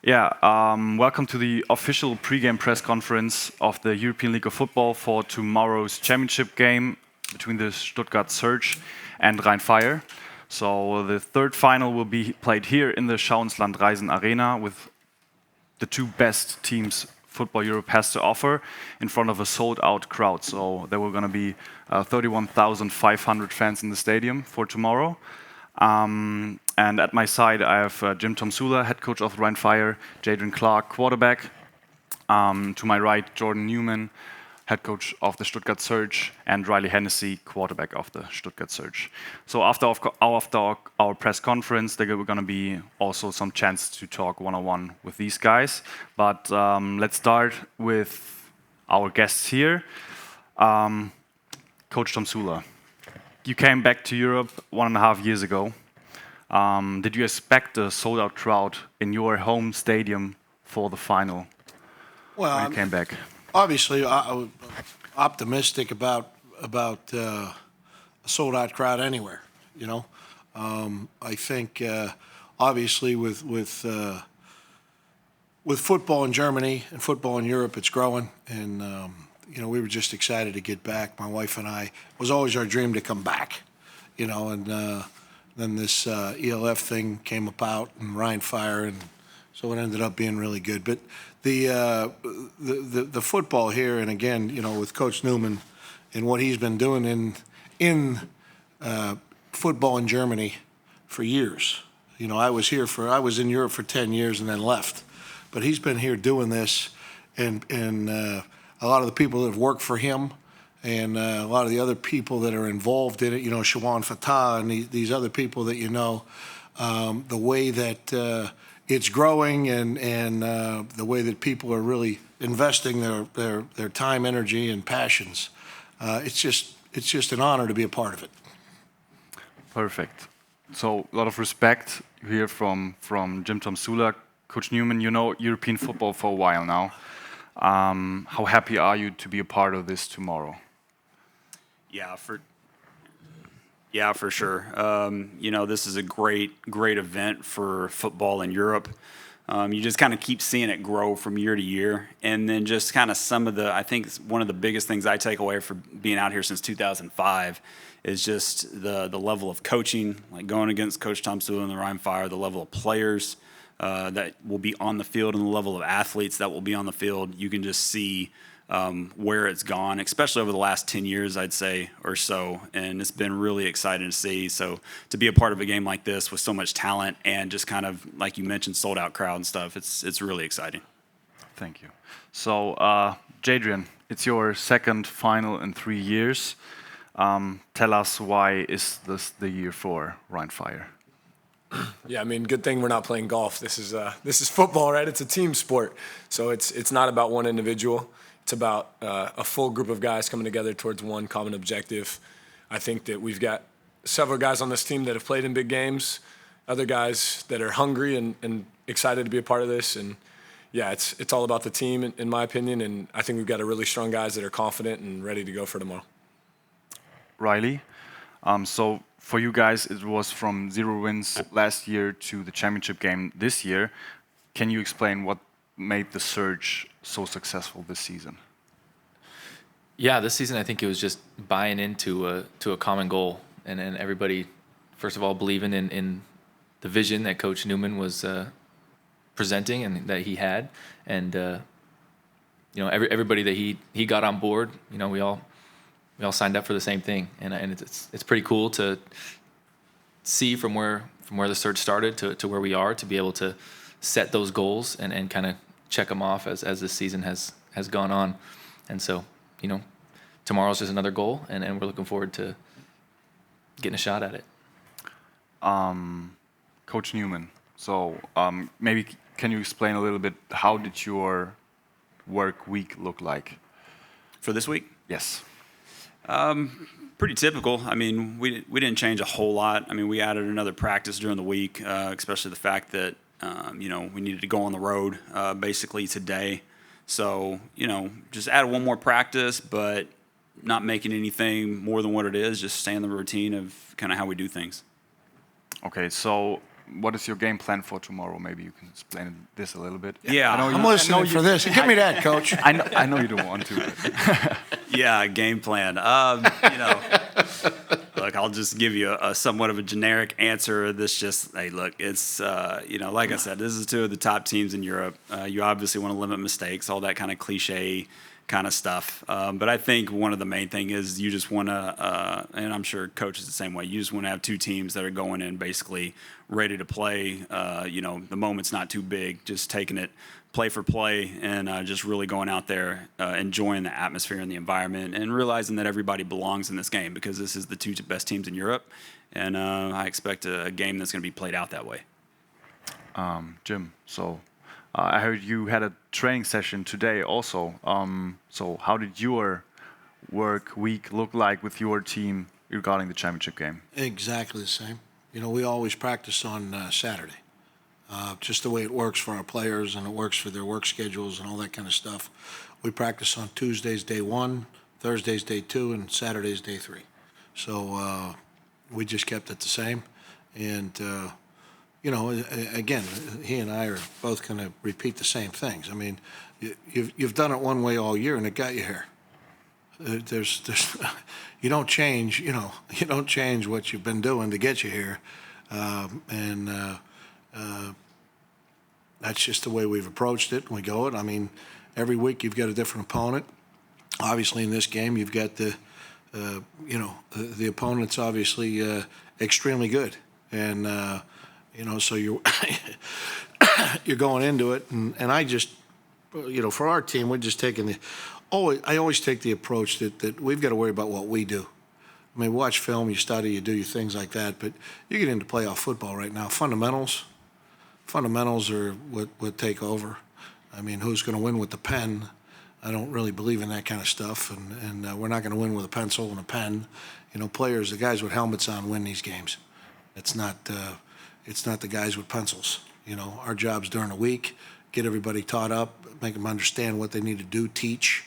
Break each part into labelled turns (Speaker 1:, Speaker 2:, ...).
Speaker 1: Welcome to the official pre-game press conference of the European League of Football for tomorrow's championship game between the Stuttgart Surge and Rhein-Fire. So the third final will be played here in the Schauensland-Reisen Arena with the two best teams Football Europe has to offer in front of a sold-out crowd. So there were going to be 31,500 fans in the stadium for tomorrow. And at my side, I have Jim Tomsula, head coach of Rhein-Fire, Jadrian quarterback. To my right, Jordan Neumann, head coach of the Stuttgart Surge, and Reilly Hennessey, quarterback of the Stuttgart Surge. So after our press conference, there were going to be also some chance to talk one-on-one with these guys. But let's start with our guests here. Coach Tomsula, you came back to Europe 1.5 years ago. Did you expect a sold-out crowd in your home stadium for the final when you came back?
Speaker 2: Obviously, I was optimistic about a sold-out crowd anywhere. You know, I think obviously with football in Germany and football in Europe, it's growing, and you know, we were just excited to get back. My wife and I, it was always our dream to come back. You know, and then this ELF thing came about and Rhein-Fire, and so it ended up being really good. But the football here, and again, you know, with Coach Neumann and what he's been doing in football in Germany for years. You know, I was in Europe for 10 years and then left, but he's been here doing this, and a lot of the people that have worked for him, and a lot of the other people that are involved in it, you know, Shawan Fatah and these other people that you know, the way that it's growing and the way that people are really investing their time, energy, and passions. It's just an honor to be a part of it.
Speaker 1: Perfect. So a lot of respect here from Jim Tomsula. Coach Neumann, you know European football for a while now. How happy are you to be a part of this tomorrow?
Speaker 3: Yeah, for sure. You know, this is a great event for football in Europe. You just kind of keep seeing it grow from year to year. And then just kind of I think one of the biggest things I take away from being out here since 2005 is just the level of coaching, like going against Coach Tomsula and the Rhein-Fire, the level of players that will be on the field and the level of athletes that will be on the field. You can just see where it's gone, especially over the last 10 years, I'd say, or so. And it's been really exciting to see. So to be a part of a game like this with so much talent and just kind of, like you mentioned, sold-out crowd and stuff, it's really exciting.
Speaker 1: Thank you. So, Jadrian, it's your second final in 3 years. Tell us, why is this the year for Rhein-Fire?
Speaker 4: Yeah, I mean, good thing we're not playing golf. This is football, right? It's a team sport. So it's not about one individual. It's about a full group of guys coming together towards one common objective. I think that we've got several guys on this team that have played in big games, other guys that are hungry and excited to be a part of this. And yeah, it's all about the team, in my opinion. And I think we've got a really strong guys that are confident and ready to go for tomorrow.
Speaker 1: Reilly, so for you guys, it was from 0 wins last year to the championship game this year. Can you explain what made the Surge so successful this season?
Speaker 5: Yeah, this season I think it was just buying into a common goal, and everybody, first of all, believing in the vision that Coach Neumann was presenting and that he had, and you know, everybody that he got on board. You know, we all signed up for the same thing, and it's pretty cool to see from where the Surge started to where we are, to be able to set those goals and kind of check them off as this season has gone on. And so, you know, tomorrow's just another goal, and we're looking forward to getting a shot at it.
Speaker 1: Coach Neumann, so maybe can you explain a little bit, how did your work week look like?
Speaker 3: For this week?
Speaker 1: Yes.
Speaker 3: Pretty typical. I mean, we didn't change a whole lot. I mean, we added another practice during the week, especially the fact that you know, we needed to go on the road basically today. So, you know, just add one more practice, but not making anything more than what it is, just staying in the routine of kind of how we do things.
Speaker 1: Okay, so what is your game plan for tomorrow? Maybe you can explain this a little bit.
Speaker 3: Yeah.
Speaker 1: I know
Speaker 2: I'm listening for this. Give me that, Coach.
Speaker 1: I know you don't want to. But
Speaker 3: Yeah, game plan. Look, I'll just give you a somewhat of a generic answer. Hey, look, it's, like I said, this is two of the top teams in Europe. You obviously want to limit mistakes, all that kind of cliche kind of stuff. But I think one of the main thing is you just want to, and I'm sure Coach is the same way, you just want to have two teams that are going in basically ready to play. The moment's not too big, just taking it play for play and just really going out there, enjoying the atmosphere and the environment and realizing that everybody belongs in this game because this is the two best teams in Europe. And I expect a game that's going to be played out that way.
Speaker 1: Jim, so I heard you had a training session today also. So how did your work week look like with your team regarding the championship game?
Speaker 2: Exactly the same. We always practice on Saturday. Just the way it works for our players and it works for their work schedules and all that kind of stuff. We practice on Tuesdays, day 1, Thursdays, day 2, and Saturdays, day 3. So we just kept it the same. And, again, he and I are both going to repeat the same things. I mean, you've done it one way all year and it got you here. There's you don't change, you don't change what you've been doing to get you here. That's just the way we've approached it, and we go it. I mean, every week you've got a different opponent. Obviously, in this game, you've got the opponent's obviously extremely good, and so you're you're going into it, and I just, for our team, we're just taking I always take the approach that we've got to worry about what we do. I mean, watch film, you study, you do your things like that, but you get into playoff football right now. Fundamentals are what take over. I mean, who's going to win with the pen? I don't really believe in that kind of stuff, and we're not going to win with a pencil and a pen. Players, the guys with helmets on win these games. It's not the guys with pencils. Our job's during the week, get everybody taught up, make them understand what they need to do, teach,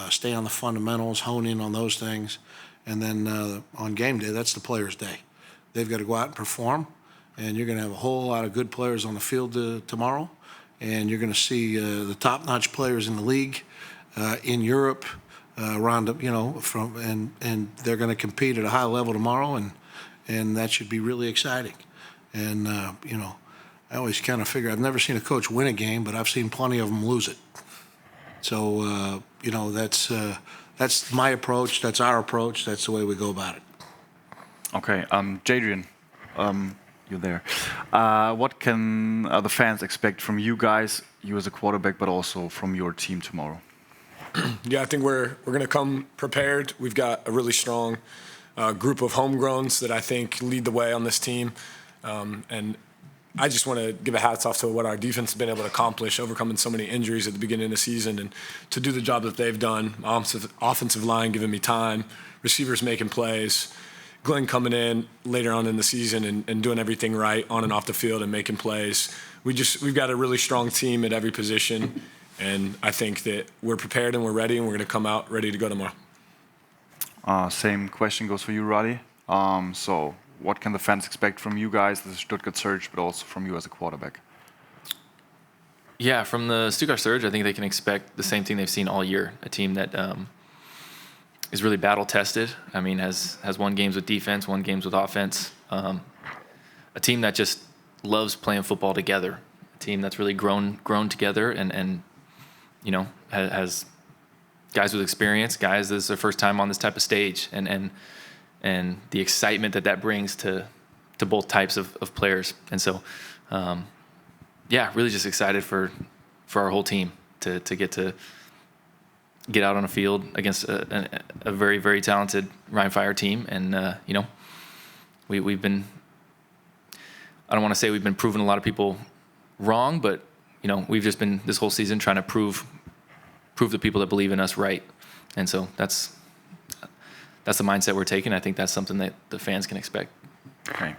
Speaker 2: stay on the fundamentals, hone in on those things, and then on game day, that's the players' day. They've got to go out and perform. And you're going to have a whole lot of good players on the field tomorrow, and you're going to see the top-notch players in the league, in Europe, around and they're going to compete at a high level tomorrow, and that should be really exciting. And I always kind of figure I've never seen a coach win a game, but I've seen plenty of them lose it. So that's my approach. That's our approach. That's the way we go about it.
Speaker 1: Okay, Jadrian. You're there. What can the fans expect from you guys, you as a quarterback, but also from your team tomorrow?
Speaker 4: Yeah, I think we're going to come prepared. We've got a really strong group of homegrowns that I think lead the way on this team. And I just want to give a hats off to what our defense has been able to accomplish, overcoming so many injuries at the beginning of the season, and to do the job that they've done. Offensive line giving me time, receivers making plays, Glenn coming in later on in the season and doing everything right on and off the field and making plays. We've got a really strong team at every position, and I think that we're prepared and we're ready, and we're going to come out ready to go tomorrow.
Speaker 1: Same question goes for you, Roddy. So what can the fans expect from you guys, the Stuttgart Surge, but also from you as a quarterback?
Speaker 5: Yeah, from the Stuttgart Surge, I think they can expect the same thing they've seen all year, a team that is really battle-tested. I mean, has won games with defense, won games with offense. A team that just loves playing football together. A team that's really grown together and has guys with experience, guys this is their first time on this type of stage, and the excitement that brings to both types of players. And so, really just excited for our whole team to get out on a field against a very, very talented Rhein Fire team. And, we've been, I don't want to say we've been proving a lot of people wrong, but, we've just been this whole season trying to prove the people that believe in us right. And so that's the mindset we're taking. I think that's something that the fans can expect.
Speaker 1: Okay.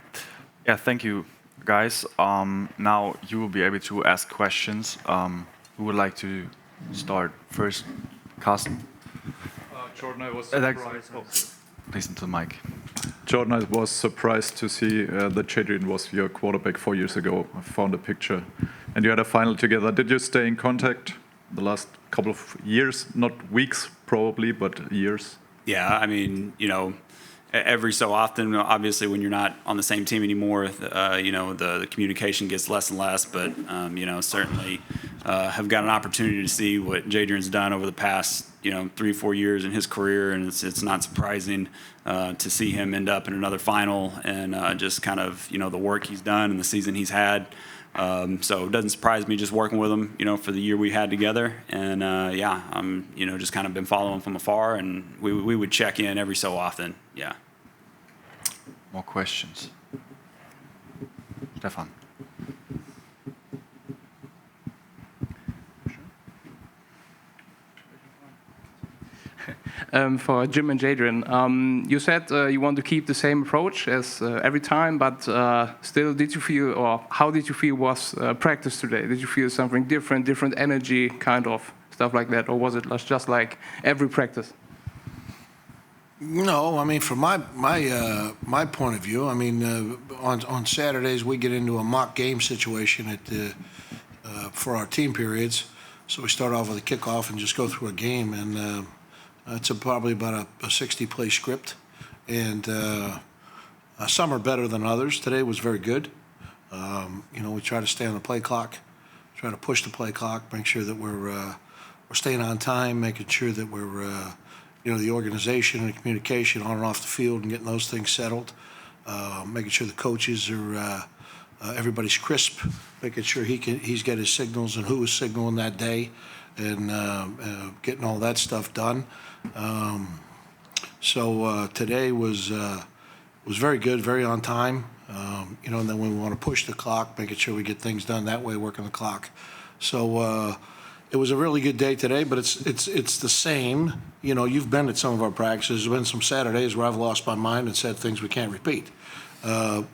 Speaker 1: Yeah, thank you, guys. Now you will be able to ask questions. Who would like to start first? Carsten?
Speaker 6: Jordan, I was
Speaker 1: Please into the mic.
Speaker 6: Jordan, I was surprised to see that Jadrian was your quarterback 4 years ago. I found a picture, and you had a final together. Did you stay in contact the last couple of years? Not weeks, probably, but years.
Speaker 3: Yeah, I mean, every so often, obviously, when you're not on the same team anymore, the communication gets less and less. But certainly have got an opportunity to see what Jadrian's done over the past 3-4 years in his career, and it's not surprising to see him end up in another final and just kind of the work he's done and the season he's had. So it doesn't surprise me just working with him, for the year we had together. And I'm just kind of been following him from afar, and we would check in every so often. Yeah.
Speaker 1: More questions? Stefan.
Speaker 7: For Jim and Jadrian, you said you want to keep the same approach as every time, but still, did you feel, or how did you feel was practice today? Did you feel something different energy, kind of stuff like that, or was it just like every practice?
Speaker 2: No, I mean, from my point of view, I mean, on Saturdays we get into a mock game situation for our team periods. So we start off with a kickoff and just go through a game, and it's probably about a 60-play script, and some are better than others. Today was very good. We try to stay on the play clock, try to push the play clock, make sure that we're staying on time, making sure that we're the organization and the communication on and off the field and getting those things settled, making sure the coaches are everybody's crisp, making sure he's got his signals and who is signaling that day, and getting all that stuff done. So today was very good, very on time. And then we want to push the clock, making sure we get things done that way, working the clock. So it was a really good day today, but it's the same. You've been at some of our practices. There's been some Saturdays where I've lost my mind and said things we can't repeat.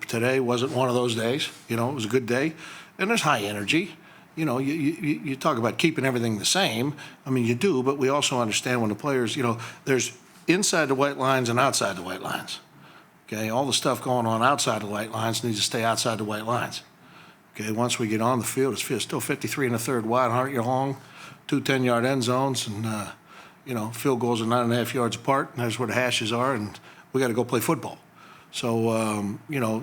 Speaker 2: Today wasn't one of those days. It was a good day, and there's high energy. You talk about keeping everything the same. I mean, you do, but we also understand when the players, there's inside the white lines and outside the white lines. Okay, all the stuff going on outside the white lines needs to stay outside the white lines. Okay, once we get on the field, it's still 53 1/3 wide, 100-yard long, 2 10-yard end zones, and field goals are 9.5 yards apart, and that's where the hashes are, and we got to go play football. So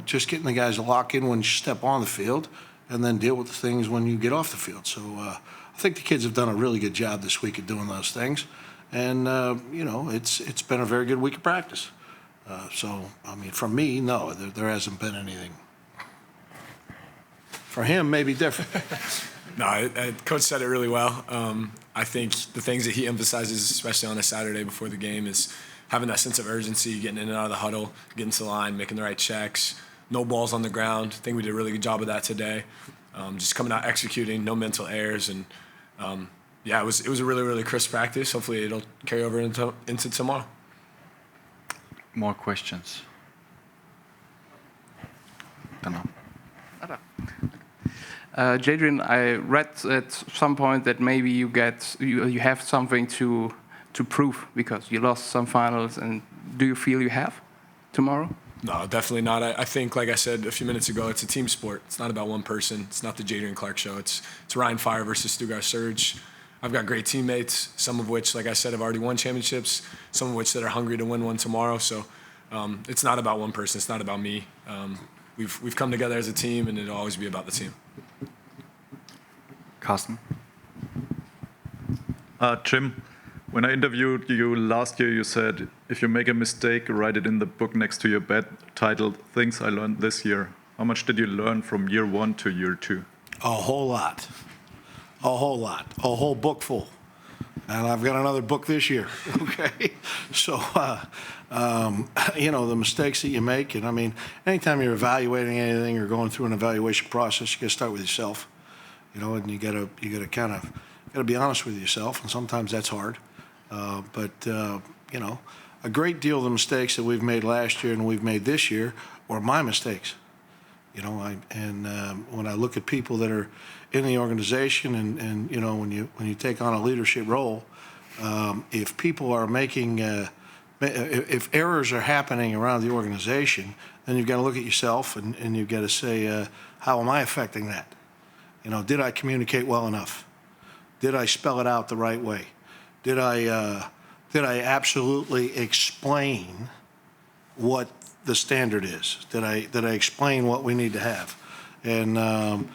Speaker 2: just getting the guys to lock in when you step on the field, and then deal with the things when you get off the field. So I think the kids have done a really good job this week at doing those things, and it's been a very good week of practice. So I mean, for me, no, there hasn't been anything. For him, maybe different.
Speaker 4: No, Coach said it really well. I think the things that he emphasizes, especially on a Saturday before the game, is having that sense of urgency, getting in and out of the huddle, getting to the line, making the right checks, no balls on the ground. I think we did a really good job of that today. Just coming out executing, no mental errors, and it was a really, really crisp practice. Hopefully it'll carry over into tomorrow.
Speaker 1: More questions?
Speaker 7: Jadrian, I read at some point that maybe you have something to prove because you lost some finals, and do you feel you have tomorrow?
Speaker 4: No, definitely not. I think, like I said a few minutes ago, it's a team sport. It's not about one person. It's not the Jadrian Clark show. It's Ryan Fire versus Stuttgart Surge. I've got great teammates, some of which, like I said, have already won championships, some of which that are hungry to win one tomorrow. So it's not about one person. It's not about me. We've come together as a team, and it'll always be about the team.
Speaker 1: Carsten?
Speaker 6: Jim, when I interviewed you last year, you said, if you make a mistake, write it in the book next to your bed, titled Things I Learned This Year. How much did you learn from year 1 to year 2?
Speaker 2: A whole lot. A whole lot. A whole book full. And I've got another book this year, okay? So, the mistakes that you make, and I mean, anytime you're evaluating anything or going through an evaluation process, you got to start with yourself, and you got to be honest with yourself, and sometimes that's hard. But a great deal of the mistakes that we've made last year and we've made this year were my mistakes. When I look at people that are in the organization and when you take on a leadership role, if people are making if errors are happening around the organization, then you've got to look at yourself and you've got to say, how am I affecting that? You know, did I communicate well enough? Did I spell it out the right way? Did I absolutely explain what the standard is? Did I explain what we need to have? And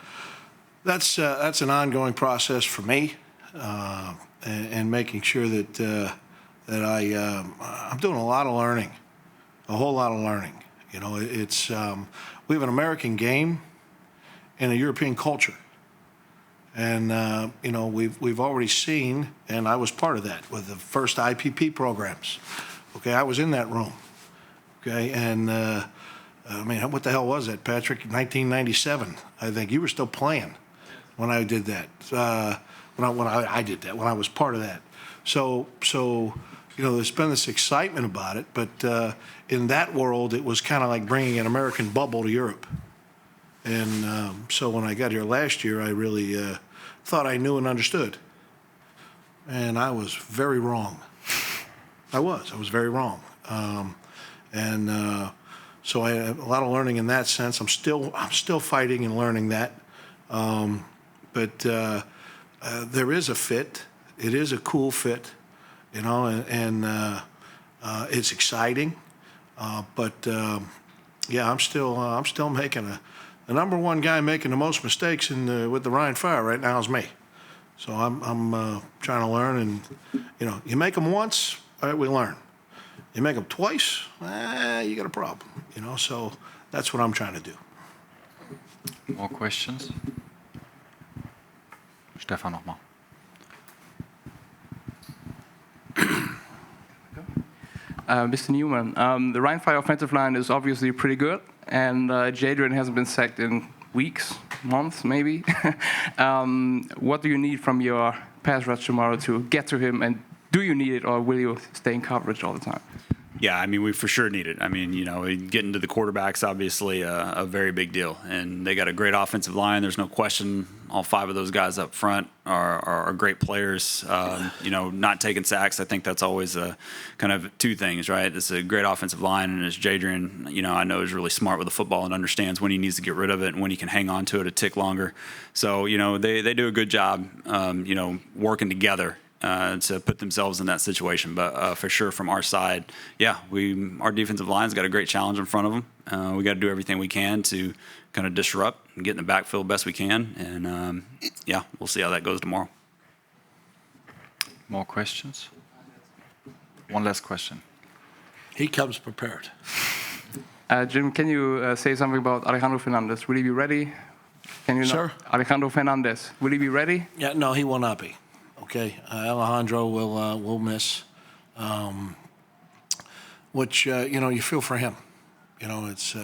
Speaker 2: that's an ongoing process for me, and making sure that I'm doing a lot of learning, a whole lot of learning. You know, it's we have an American game and a European culture. And, you know, we've already seen, and I was part of that with the first IPP programs. Okay, I was in that room. Okay, and, I mean, what the hell was that, Patrick? 1997, I think. You were still playing when I did that. When I did that, when I was part of that. So you know, there's been this excitement about it, but in that world, it was kind of like bringing an American bubble to Europe. And so when I got here last year, I really thought I knew and understood. And I was very wrong. I was very wrong. So I had a lot of learning in that sense. I'm still fighting and learning that. But there is a fit. It is a cool fit, you know, and it's exciting. But yeah, I'm still making the number one guy making the most mistakes with the Rhein Fire right now is me. So I'm trying to learn, and you know, you make them once, all right, we learn. You make them twice, you got a problem. You know, so that's what I'm trying to do.
Speaker 1: More questions? Stefan nochmal.
Speaker 7: Mr. Neumann, the Rhein Fire offensive line is obviously pretty good, and Jadrian hasn't been sacked in weeks, months, maybe. What do you need from your pass rush tomorrow to get to him, and do you need it, or will you stay in coverage all the time?
Speaker 3: Yeah, I mean, we for sure need it. I mean, you know, getting to the quarterback's obviously a very big deal. And they got a great offensive line. There's no question. All five of those guys up front are great players. You know, not taking sacks, I think that's always kind of two things, right? It's a great offensive line, and as Jadrian, you know, I know is really smart with the football and understands when he needs to get rid of it and when he can hang on to it a tick longer. So, you know, they do a good job, you know, working together to put themselves in that situation. But for sure from our side, yeah, our defensive line's got a great challenge in front of them. We got to do everything we can to kind of disrupt and get in the backfield best we can. And, yeah, we'll see how that goes tomorrow.
Speaker 1: More questions? One last question.
Speaker 2: He comes prepared.
Speaker 7: Jim, can you say something about Alejandro Fernandez? Will he be ready? Can you
Speaker 2: Sir?
Speaker 7: Alejandro Fernandez, will he be ready?
Speaker 2: Yeah, no, he will not be. Okay, Alejandro will miss, which you know, you feel for him. You know, it's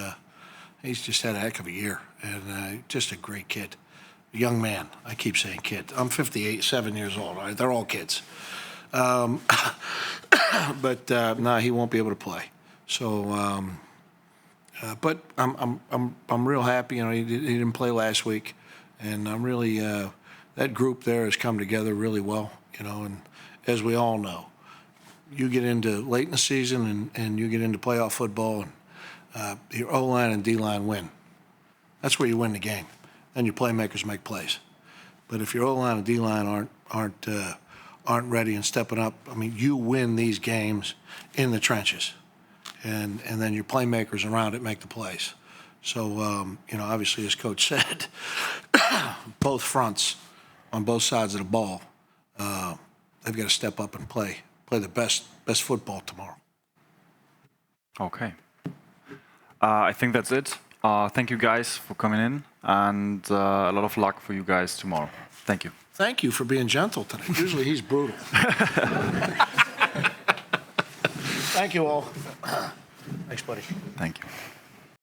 Speaker 2: he's just had a heck of a year, and just a great kid, young man. I keep saying kid. I'm 7 years old. Right? They're all kids, but no, he won't be able to play. So, but I'm real happy. You know, he didn't play last week, and I'm really. That group there has come together really well, you know, and as we all know, you get into late in the season and you get into playoff football, and your O-line and D-line win. That's where you win the game. Then your playmakers make plays. But if your O-line and D-line aren't ready and stepping up, I mean, you win these games in the trenches, and then your playmakers around it make the plays. So, you know, obviously, as Coach said, both fronts, on both sides of the ball, they've got to step up and play the best football tomorrow.
Speaker 1: Okay. I think that's it. Thank you guys for coming in, and a lot of luck for you guys tomorrow. Thank you.
Speaker 2: Thank you for being gentle tonight. Usually he's brutal. Thank you all. Thanks, buddy.
Speaker 1: Thank you.